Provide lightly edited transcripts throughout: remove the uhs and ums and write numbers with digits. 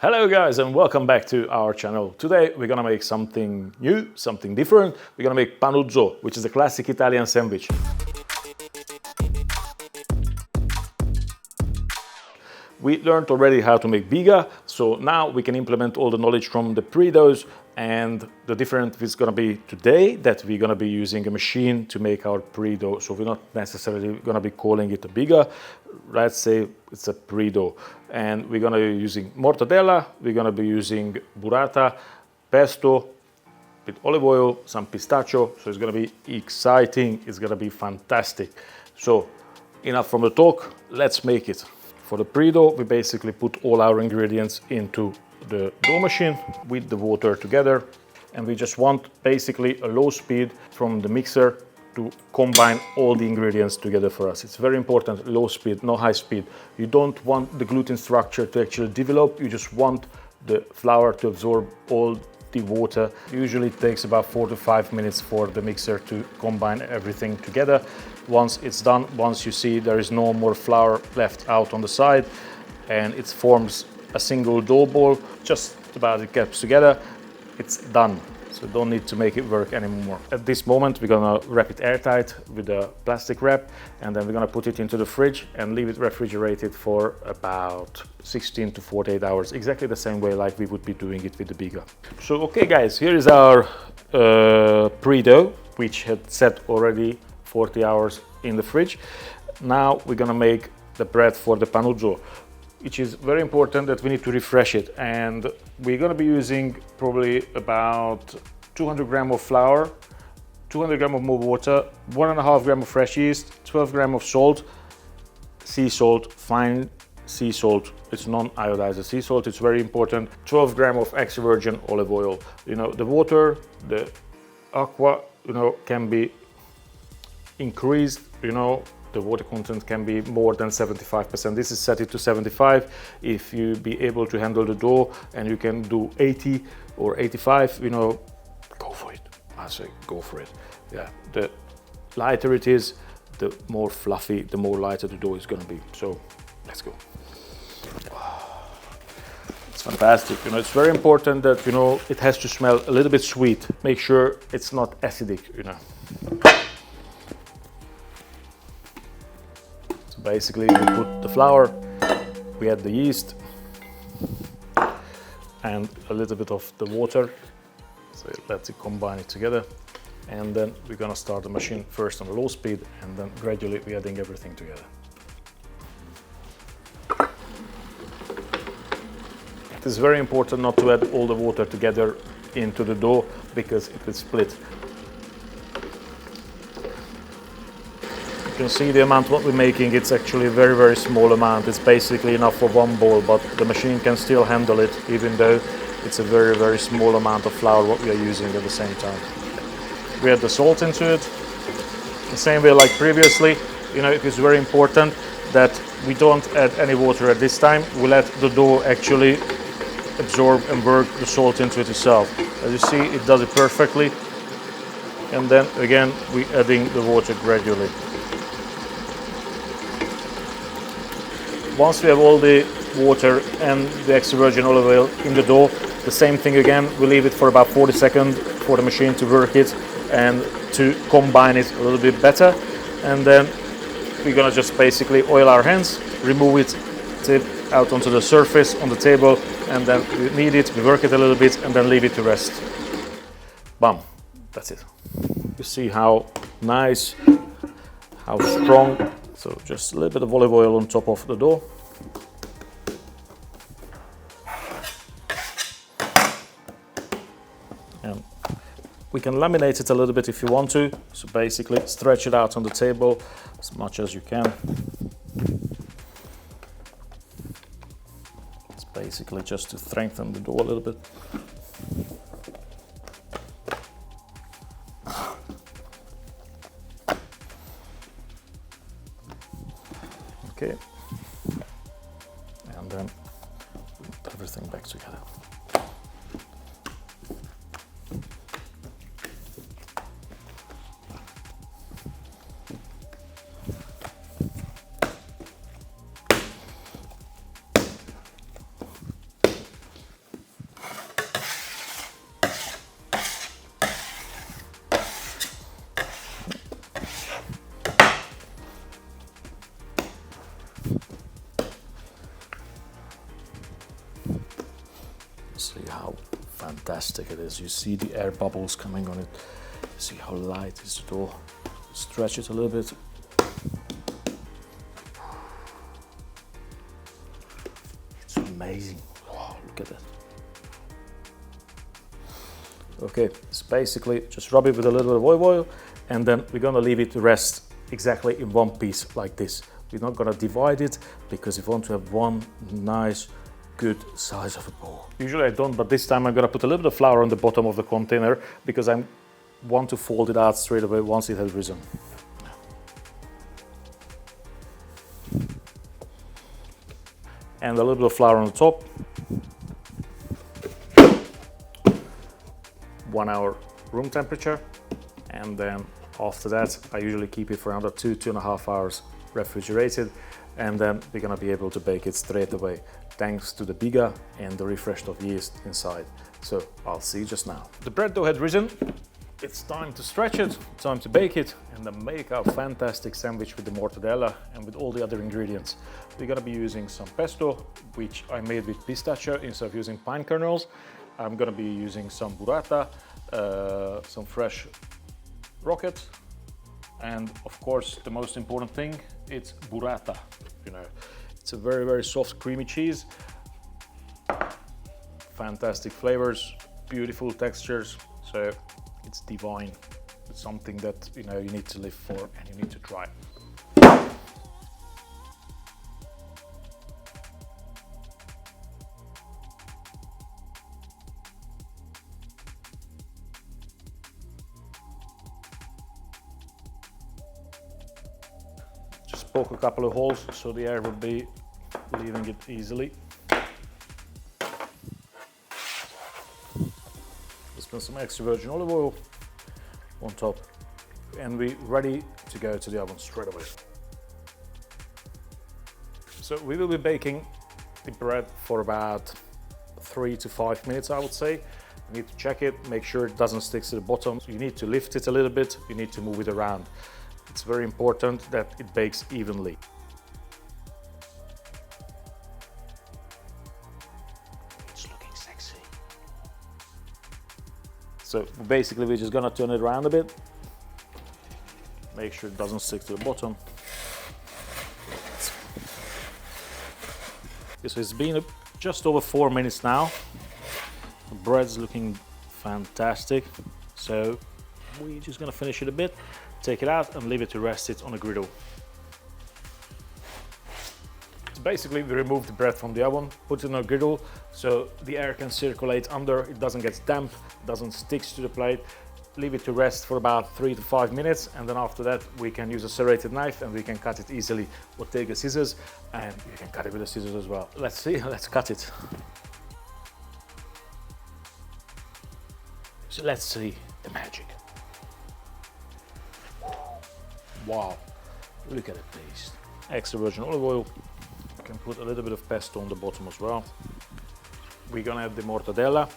Hello guys and welcome back to our channel. Today we're gonna make something new, something different. We're gonna make Panuozzo, which is a classic Italian sandwich. We learned already how to make biga, so now we can implement all the knowledge from the pre-doughs, and the difference is gonna be today that we're gonna be using a machine to make our pre-dough. So we're not necessarily gonna be calling it a biga, let's say it's a pre-dough. And we're gonna be using mortadella, we're gonna be using burrata, pesto, with olive oil, some pistachio, so it's gonna be exciting, it's gonna be fantastic. So enough from the talk, let's make it. For the pre-dough, we basically put all our ingredients into the dough machine with the water together, and we just want basically a low speed from the mixer to combine all the ingredients together for us. It's very important, low speed, no high speed. You don't want the gluten structure to actually develop, you just want the flour to absorb all the water. Usually it takes about 4 to 5 minutes for the mixer to combine everything together. Once it's done, once you see there is no more flour left out on the side and it forms a single dough ball, just about it gets together, it's done. So don't need to make it work anymore. At this moment, we're gonna wrap it airtight with a plastic wrap, and then we're gonna put it into the fridge and leave it refrigerated for about 16 to 48 hours, exactly the same way like we would be doing it with the biga. So, okay guys, here is our pre-dough, which had set already 40 hours in the fridge. Now we're gonna make the bread for the Panuozzo, which is very important that we need to refresh it, and we're going to be using probably about 200 grams of flour, 200 grams of more water, 1.5 grams of fresh yeast, 12 grams of salt, sea salt, fine sea salt. It's non-iodized sea salt, it's very important. 12 grams of extra virgin olive oil. You know, the water, the aqua, can be increased, the water content can be more than 75%. This is set it to 75. If you be able to handle the dough and you can do 80 or 85, go for it. I say go for it. Yeah, the lighter it is, the more fluffy, the more lighter the dough is gonna be. So let's go. It's fantastic. It's very important that, it has to smell a little bit sweet. Make sure it's not acidic, Basically, we put the flour, we add the yeast, and a little bit of the water. So let's combine it together. And then we're gonna start the machine first on low speed, and then gradually we're adding everything together. It is very important not to add all the water together into the dough because it will split. You can see the amount what we're making, it's actually a very, very small amount. It's basically enough for one bowl, but the machine can still handle it, even though it's a very, very small amount of flour what we are using at the same time. We add the salt into it. The same way like previously, it is very important that we don't add any water at this time. We let the dough actually absorb and work the salt into it itself. As you see, it does it perfectly. And then again, we're adding the water gradually. Once we have all the water and the extra virgin olive oil in the dough, the same thing again, we leave it for about 40 seconds for the machine to work it and to combine it a little bit better. And then we're gonna just basically oil our hands, remove it, tip out onto the surface on the table, and then we knead it, we work it a little bit, and then leave it to rest. Bam, that's it. You see how nice, how strong. So just a little bit of olive oil on top of the dough. And we can laminate it a little bit if you want to. So basically stretch it out on the table as much as you can. It's basically just to strengthen the dough a little bit. Okay, and then put everything back together. See how fantastic it is. You see the air bubbles coming on it. See how light is the dough. Stretch it a little bit. It's amazing. Wow, look at that. Okay, it's basically just rub it with a little bit of olive oil, and then we're gonna leave it to rest exactly in one piece like this. We're not gonna divide it because we want to have one nice, good size of a ball. Usually I don't, but this time I'm gonna put a little bit of flour on the bottom of the container because I want to fold it out straight away once it has risen. And a little bit of flour on the top. 1 hour room temperature, and then after that I usually keep it for another 2.5 hours refrigerated, and then we're gonna be able to bake it straight away thanks to the biga and the refreshed of yeast inside. So I'll see you just now. The bread dough had risen. It's time to stretch it, time to bake it, and then make our fantastic sandwich with the mortadella and with all the other ingredients. We're gonna be using some pesto, which I made with pistachio instead of using pine kernels. I'm gonna be using some burrata, some fresh rocket, and of course the most important thing, it's burrata. You know, it's a very, very soft, creamy cheese. Fantastic flavors, beautiful textures, so it's divine. It's something that you need to live for and you need to try. Just poke a couple of holes so the air will be leaving it easily. Spend some extra virgin olive oil on top, and we're ready to go to the oven straight away. So we will be baking the bread for about 3 to 5 minutes, I would say. You need to check it, make sure it doesn't stick to the bottom. So you need to lift it a little bit, you need to move it around. It's very important that it bakes evenly. So basically we're just gonna turn it around a bit, make sure it doesn't stick to the bottom. So it's been just over 4 minutes now. The bread's looking fantastic. So we're just gonna finish it a bit, take it out and leave it to rest it on a griddle. Basically, we remove the bread from the oven, put it on a griddle so the air can circulate under, it doesn't get damp, it doesn't stick to the plate. Leave it to rest for about 3 to 5 minutes, and then after that we can use a serrated knife and we can cut it easily, or take the scissors and you can cut it with the scissors as well. Let's see, let's cut it. So let's see the magic. Wow, look at it, please. Extra virgin olive oil. Can put a little bit of pesto on the bottom as well. We're gonna add the mortadella.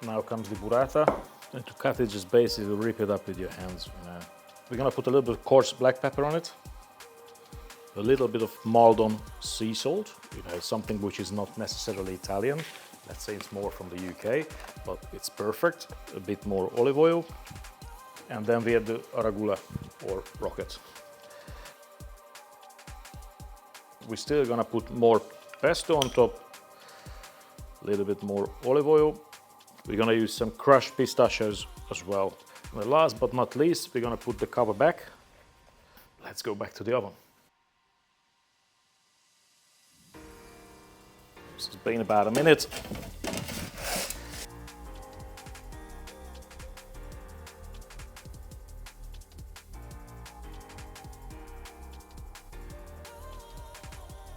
Now comes the burrata, and to cut it, just basically rip it up with your hands. We're gonna put a little bit of coarse black pepper on it, a little bit of Maldon sea salt, something which is not necessarily Italian. Let's say it's more from the UK, but it's perfect. A bit more olive oil. And then we add the arugula or rocket. We're still gonna put more pesto on top, a little bit more olive oil. We're gonna use some crushed pistachios as well. And last but not least, we're gonna put the cover back. Let's go back to the oven. This has been about a minute.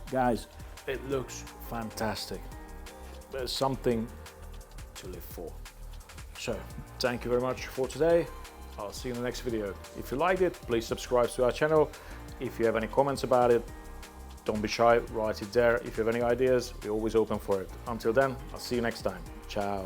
Guys, it looks fantastic. There's something to live for. So, thank you very much for today. I'll see you in the next video. If you liked it, please subscribe to our channel. If you have any comments about it, don't be shy, write it there. If you have any ideas, we're always open for it. Until then, I'll see you next time. Ciao.